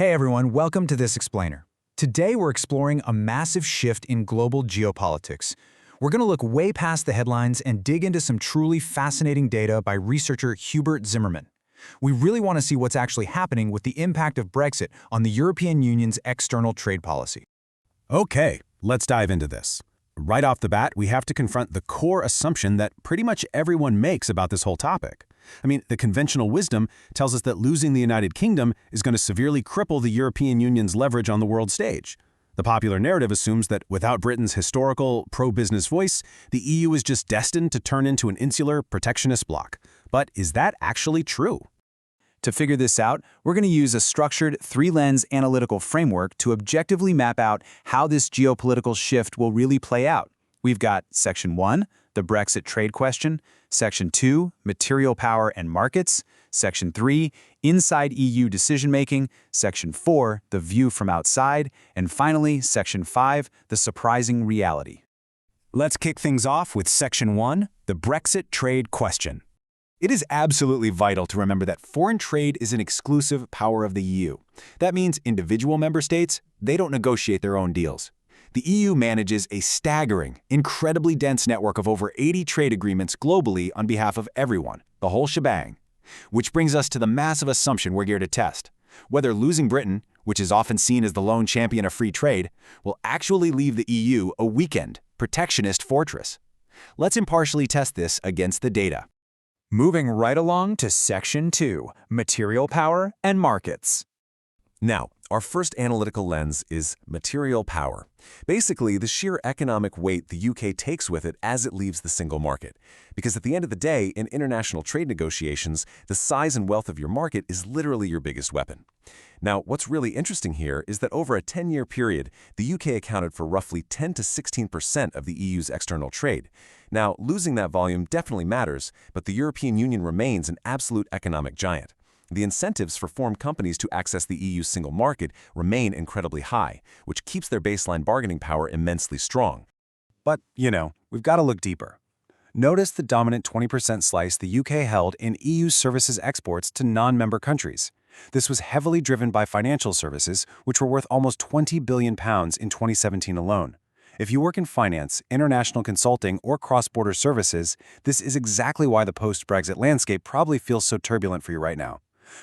Hey everyone, welcome to This Explainer. Today we're exploring a massive shift in global geopolitics. We're going to look way past the headlines and dig into some truly fascinating data by researcher Hubert Zimmerman. We really want to see what's actually happening with the impact of Brexit on the European Union's external trade policy. Okay, let's dive into this. Right off the bat, we have to confront the core assumption that pretty much everyone makes about this whole topic. The conventional wisdom tells us that losing the United Kingdom is going to severely cripple the European Union's leverage on the world stage. The popular narrative assumes that without Britain's historical, pro-business voice, the EU is just destined to turn into an insular, protectionist bloc. But is that actually true? To figure this out, we're going to use a structured, three-lens analytical framework to objectively map out how this geopolitical shift will really play out. We've got Section 1, the Brexit trade question, Section 2, material power and markets, Section 3, inside EU decision-making, Section 4, the view from outside, and finally, Section 5, the surprising reality. Let's kick things off with Section 1, the Brexit trade question. It is absolutely vital to remember that foreign trade is an exclusive power of the EU. That means individual member states, they don't negotiate their own deals. The EU manages a staggering, incredibly dense network of over 80 trade agreements globally on behalf of everyone, the whole shebang. Which brings us to the massive assumption we're here to test. Whether losing Britain, which is often seen as the lone champion of free trade, will actually leave the EU a weakened, protectionist fortress. Let's impartially test this against the data. Moving right along to Section 2, material power and markets. Now, our first analytical lens is material power. Basically, the sheer economic weight the UK takes with it as it leaves the single market. Because at the end of the day, in international trade negotiations, the size and wealth of your market is literally your biggest weapon. Now, what's really interesting here is that over a 10-year period, the UK accounted for roughly 10 to 16% of the EU's external trade. Now, losing that volume definitely matters, but the European Union remains an absolute economic giant. The incentives for foreign companies to access the EU's single market remain incredibly high, which keeps their baseline bargaining power immensely strong. But, we've got to look deeper. Notice the dominant 20% slice the UK held in EU services exports to non-member countries. This was heavily driven by financial services, which were worth almost £20 billion in 2017 alone. If you work in finance, international consulting, or cross-border services, this is exactly why the post-Brexit landscape probably feels so turbulent for you right now.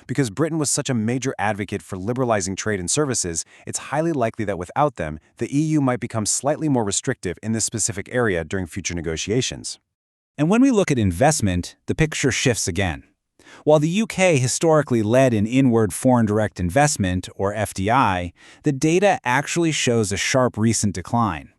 Because Britain was such a major advocate for liberalizing trade and services, it's highly likely that without them, the EU might become slightly more restrictive in this specific area during future negotiations. And when we look at investment, the picture shifts again. While the UK historically led in inward foreign direct investment, or FDI, the data actually shows a sharp recent decline.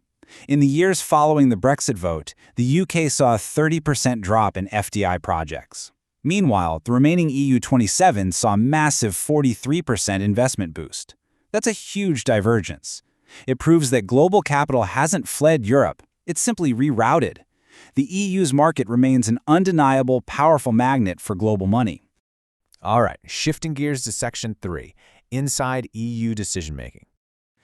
In the years following the Brexit vote, the UK saw a 30% drop in FDI projects. Meanwhile, the remaining EU 27 saw a massive 43% investment boost. That's a huge divergence. It proves that global capital hasn't fled Europe, it's simply rerouted. The EU's market remains an undeniable, powerful magnet for global money. All right, shifting gears to Section 3, inside EU decision-making.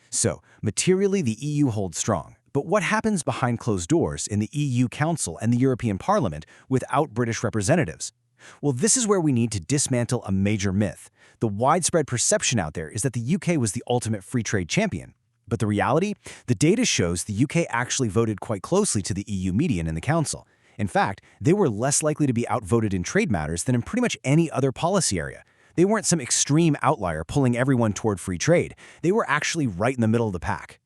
So, materially the EU holds strong, but what happens behind closed doors in the EU Council and the European Parliament without British representatives? Well, this is where we need to dismantle a major myth. The widespread perception out there is that the UK was the ultimate free trade champion. But the reality? The data shows the UK actually voted quite closely to the EU median in the Council. In fact, they were less likely to be outvoted in trade matters than in pretty much any other policy area. They weren't some extreme outlier pulling everyone toward free trade. They were actually right in the middle of the pack.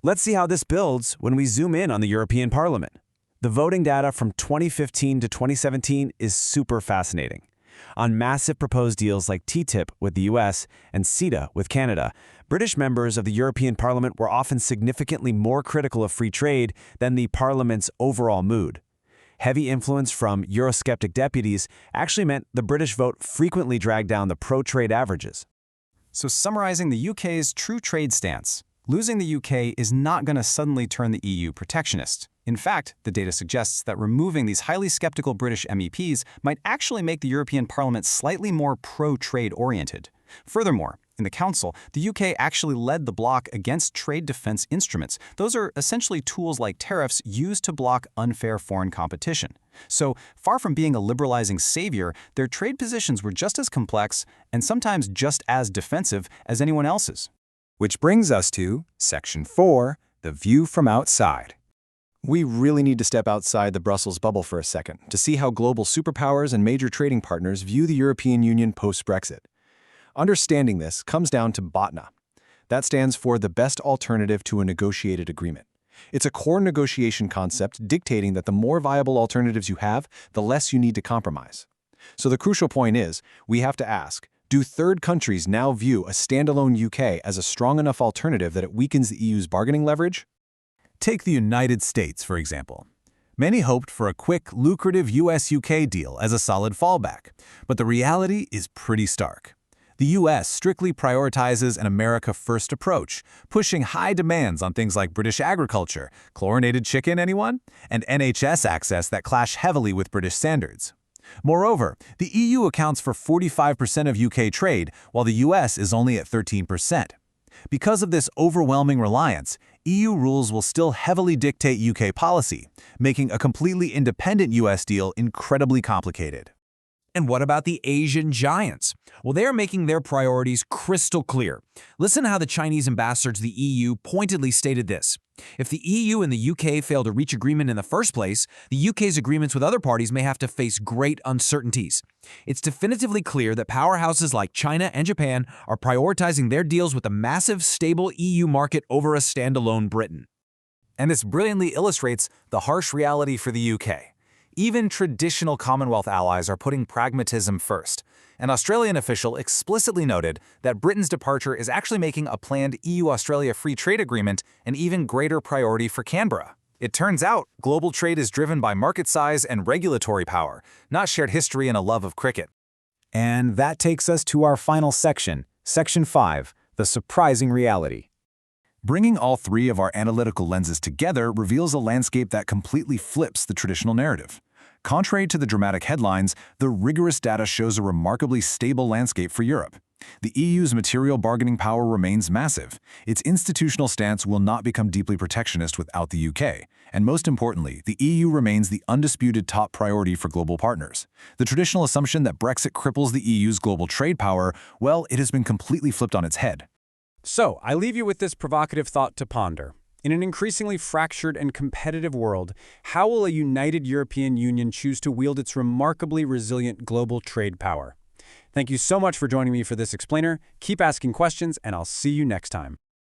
Let's see how this builds when we zoom in on the European Parliament. The voting data from 2015 to 2017 is super fascinating. On massive proposed deals like TTIP with the US and CETA with Canada, British members of the European Parliament were often significantly more critical of free trade than the Parliament's overall mood. Heavy influence from Eurosceptic deputies actually meant the British vote frequently dragged down the pro-trade averages. So summarizing the UK's true trade stance, losing the UK is not going to suddenly turn the EU protectionist. In fact, the data suggests that removing these highly skeptical British MEPs might actually make the European Parliament slightly more pro-trade oriented. Furthermore, in the Council, the UK actually led the bloc against trade defense instruments. Those are essentially tools like tariffs used to block unfair foreign competition. So, far from being a liberalizing savior, their trade positions were just as complex and sometimes just as defensive as anyone else's. Which brings us to Section 4, the view from outside. We really need to step outside the Brussels bubble for a second to see how global superpowers and major trading partners view the European Union post-Brexit. Understanding this comes down to BOTNA. That stands for the best alternative to a negotiated agreement. It's a core negotiation concept dictating that the more viable alternatives you have, the less you need to compromise. So the crucial point is, we have to ask, do third countries now view a standalone UK as a strong enough alternative that it weakens the EU's bargaining leverage? Take the United States, for example. Many hoped for a quick, lucrative US-UK deal as a solid fallback, but the reality is pretty stark. The US strictly prioritizes an America-first approach, pushing high demands on things like British agriculture, chlorinated chicken, anyone? And NHS access that clash heavily with British standards. Moreover, the EU accounts for 45% of UK trade, while the US is only at 13%. Because of this overwhelming reliance, EU rules will still heavily dictate UK policy, making a completely independent US deal incredibly complicated. And what about the Asian giants? Well, they are making their priorities crystal clear. Listen to how the Chinese ambassador to the EU pointedly stated this. If the EU and the UK fail to reach agreement in the first place, the UK's agreements with other parties may have to face great uncertainties. It's definitively clear that powerhouses like China and Japan are prioritizing their deals with a massive, stable EU market over a standalone Britain. And this brilliantly illustrates the harsh reality for the UK. Even traditional Commonwealth allies are putting pragmatism first. An Australian official explicitly noted that Britain's departure is actually making a planned EU-Australia free trade agreement an even greater priority for Canberra. It turns out, global trade is driven by market size and regulatory power, not shared history and a love of cricket. And that takes us to our final section, Section 5, the surprising reality. Bringing all three of our analytical lenses together reveals a landscape that completely flips the traditional narrative. Contrary to the dramatic headlines, the rigorous data shows a remarkably stable landscape for Europe. The EU's material bargaining power remains massive. Its institutional stance will not become deeply protectionist without the UK. And most importantly, the EU remains the undisputed top priority for global partners. The traditional assumption that Brexit cripples the EU's global trade power, well, it has been completely flipped on its head. So, I leave you with this provocative thought to ponder. In an increasingly fractured and competitive world, how will a united European Union choose to wield its remarkably resilient global trade power? Thank you so much for joining me for this explainer. Keep asking questions, and I'll see you next time.